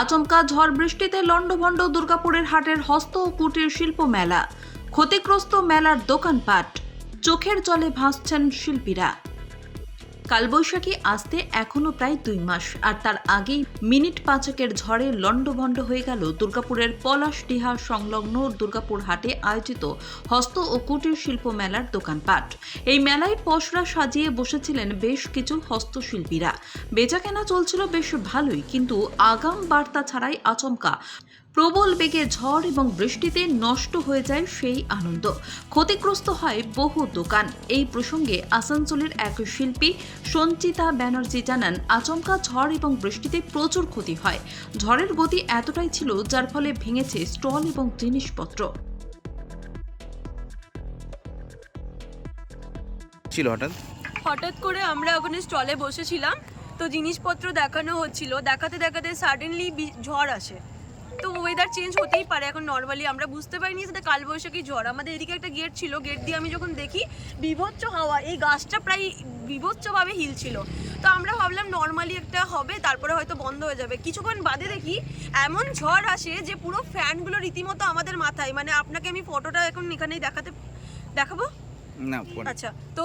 আচমকা ঝড় বৃষ্টিতে লন্ডভন্ড দুর্গাপুরের হাটের হস্ত ও কুটির শিল্প মেলা। ক্ষতিগ্রস্ত মেলার দোকানপাট, চোখের জলে ভাসছেন শিল্পীরা। কালবৈশাখী আসতে এখনো প্রায় 2 মাস, আর তার আগেই মিনিট পাঁচেকের ঝড়ে লন্ডভন্ড হয়ে গেল দুর্গাপুরের পলাশডিহা সংলগ্ন দুর্গাপুর হাটে আয়োজিত হস্ত ও কুটির শিল্প মেলার দোকানপাট। এই মেলায় পসরা সাজিয়ে বসেছিলেন বেশ কিছু হস্তশিল্পীরা। বেচাকেনা চলছিল বেশ ভালোই, কিন্তু আগাম বার্তা ছাড়াই আচমকা প্রবল বেগে ঝড় এবং বৃষ্টিতে নষ্ট হয়ে যায় সেই আনন্দ। ক্ষতিগ্রস্ত হয় বহু দোকান। এই প্রসঙ্গে আসানসোলের এক শিল্পী সঞ্চিতা ব্যানার্জি জানান, আচমকা ঝড় এবং বৃষ্টিতে প্রচুর ক্ষতি হয়। ঝড়ের গতি এতটাই ছিল যার ফলে ভেঙেছে স্টল এবং জিনিসপত্র। হঠাৎ করে আমরা ওখানে স্টলে বসেছিলাম, তো জিনিসপত্র দেখানো হচ্ছিল, দেখাতে দেখাতে সাডেনলি ঝড় আসে। তো ওয়েদার চেঞ্জ হতেই পারে, এখন নর্মালি আমরা বুঝতে পারিনি সেটা কালবৈশাখী ঝড়। আমাদের এদিকে একটা গেট ছিল, গেট দিয়ে আমি যখন দেখি বিভৎস হাওয়া, এই গাছটা প্রায় বিভৎসভাবে হিলছিল। তো আমরা ভাবলাম নর্মালি একটা হবে, তারপরে হয়তো বন্ধ হয়ে যাবে। কিছুক্ষণ বাদে দেখি এমন ঝড় আসে যে পুরো ফ্যানগুলো রীতিমতো আমাদের মাথায়, মানে আপনাকে আমি ফটোটা এখন এখানেই দেখাবো না। আচ্ছা, তো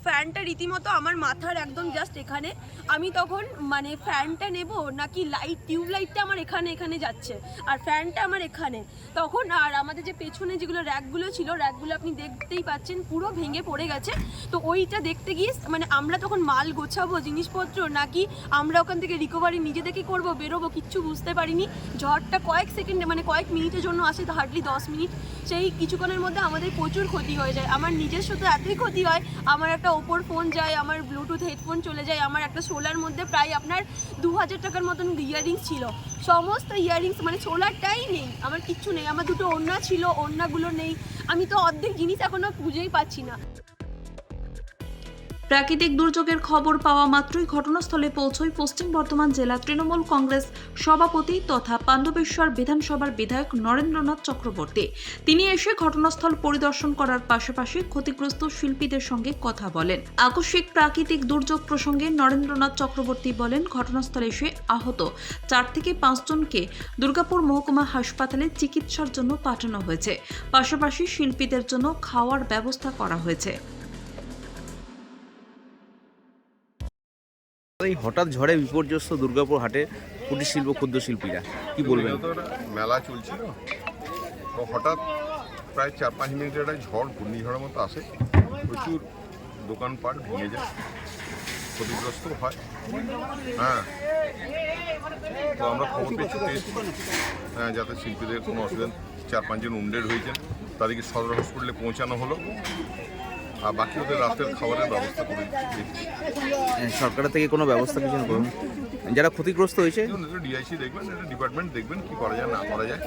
ফ্যানটা রীতিমতো আমার মাথার একদম জাস্ট এখানে। আমি তখন মানে ফ্যানটা নেব নাকি টিউব লাইটটা আমার এখানে যাচ্ছে, আর ফ্যানটা আমার এখানে। তখন আর আমাদের যে পেছনে যেগুলো র্যাকগুলো ছিল, র্যাকগুলো আপনি দেখতেই পাচ্ছেন পুরো ভেঙে পড়ে গেছে। তো ওইটা দেখতে গিয়ে মানে আমরা তখন মাল গোছাবো জিনিসপত্র, নাকি আমরা ওখান থেকে রিকভারি নিজে থেকে করবো, বেরোবো, কিচ্ছু বুঝতে পারিনি। ঝড়টা কয়েক সেকেন্ডে মানে কয়েক মিনিটের জন্য আসে, তো হার্ডলি 10 মিনিট। সেই কিছুক্ষণের মধ্যে আমাদের প্রচুর ক্ষতি হয়ে যায়। আমার নিজস্ব তো এতই ক্ষতি হয়, আমার একটা ওপোর ফোন যায়, আমার ব্লুটুথ হেডফোন চলে যায়, আমার একটা সোলার মধ্যে প্রায় আপনার 2000 টাকার মতন ইয়াররিংস ছিল। সমস্ত ইয়াররিংস মানে সোলারটাই নেই, আমার কিচ্ছু নেই। আমার দুটো ওড়না ছিল, ওড়নাগুলো নেই। আমি তো অর্ধেক জিনিস এখনো খুঁজেই পাচ্ছি না। প্রাকৃতিক দুর্যোগের খবর পাওয়া মাত্রই ঘটনাস্থলে পৌঁছয় পশ্চিম বর্ধমান জেলা তৃণমূল কংগ্রেস সভাপতি তথা পাণ্ডবেশ্বর বিধানসভার বিধায়ক নরেন্দ্রনাথ চক্রবর্তী। তিনি এসে ঘটনাস্থল পরিদর্শন করার পাশাপাশি ক্ষতিগ্রস্ত শিল্পীদের সঙ্গে কথা বলেন। আকস্মিক প্রাকৃতিক দুর্যোগ প্রসঙ্গে নরেন্দ্রনাথ চক্রবর্তী বলেন, ঘটনাস্থলে এসে আহত 4 থেকে 5 জনকে দুর্গাপুর মহকুমা হাসপাতালে চিকিৎসার জন্য পাঠানো হয়েছে। পাশাপাশি শিল্পীদের জন্য খাওয়ার ব্যবস্থা করা হয়েছে। এই হঠাৎ ঝড়ে বিপর্যস্ত দুর্গাপুর হাটে কুটির শিল্প ক্ষুদ্র শিল্পীরা কি বলবেন? মেলা চলছিল, তো হঠাৎ প্রায় 4-5 মিনিটের একটা ঝড়, ঘূর্ণিঝড়ের মতো আসে। প্রচুর দোকানপাট ভেঙে যায়, ক্ষতিগ্রস্ত হয়। হ্যাঁ, তো আমরা খবর পেয়েছি যাতে শিল্পীদের কোনো অসুবিধা, 4-5 জন উন্ডেড হয়েছেন, তাদেরকে সদর হসপিটালে পৌঁছানো হলো, আর বাকি ওদের রাতের খাবারের ব্যবস্থা করে দিচ্ছি। সরকারের থেকে কোনো ব্যবস্থা কিছু করুন যারা ক্ষতিগ্রস্ত হয়েছে। ডিআইসি দেখবেন, এটা ডিপার্টমেন্ট দেখবেন কি করা যায় না করা যায়।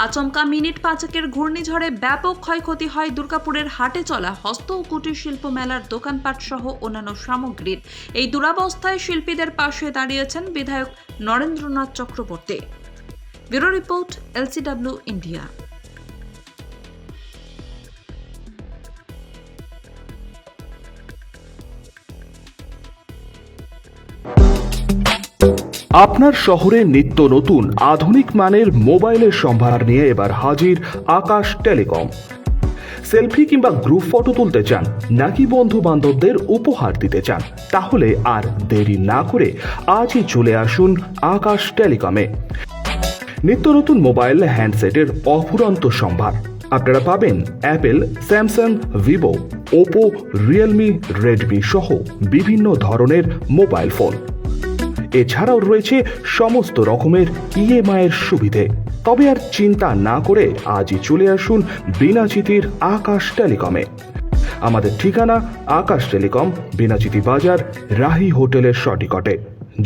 আচমকা মিনিট পাঁচেকের ঘূর্ণিঝড়ে ব্যাপক ক্ষয়ক্ষতি হয় দুর্গাপুরের হাটে চলা হস্ত ও কুটির শিল্প মেলার দোকানপাট সহ অন্যান্য সামগ্রীর। এই দুরাবস্থায় শিল্পীদের পাশে দাঁড়িয়েছেন বিধায়ক Narendranath Chakraborty. Bureau report, LCW India. আপনার শহরে নিত্য নতুন আধুনিক মানের মোবাইলের সম্ভার নিয়ে এবার হাজির আকাশ টেলিকম। সেলফি কিংবা গ্রুপ ফটো তুলতে চান, নাকি বন্ধু বান্ধবদের উপহার দিতে চান, তাহলে আর দেরি না করে আজই চলে আসুন আকাশ টেলিকমে। নিত্য নতুন মোবাইল হ্যান্ডসেটের অফুরন্ত সম্ভার। আপনারা পাবেন Apple, Samsung, Vivo, Oppo, Realme, Redmi সহ বিভিন্ন ধরনের মোবাইল ফোন। এছাড়াও রয়েছে সমস্ত রকমের EMI এর সুবিধে। তবে আর চিন্তা না করে আজই চলে আসুন বিনাচিতির আকাশ টেলিকমে। আমাদের ঠিকানা আকাশ টেলিকম, বিনাচিতি বাজার, রাহি হোটেলের সটিকটে।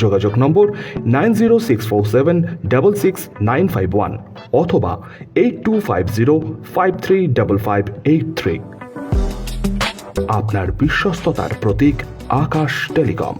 যোগাযোগ নম্বর 9064766951 অথবা 8250535583। আপনার বিশ্বস্ততার প্রতীক আকাশ টেলিকম।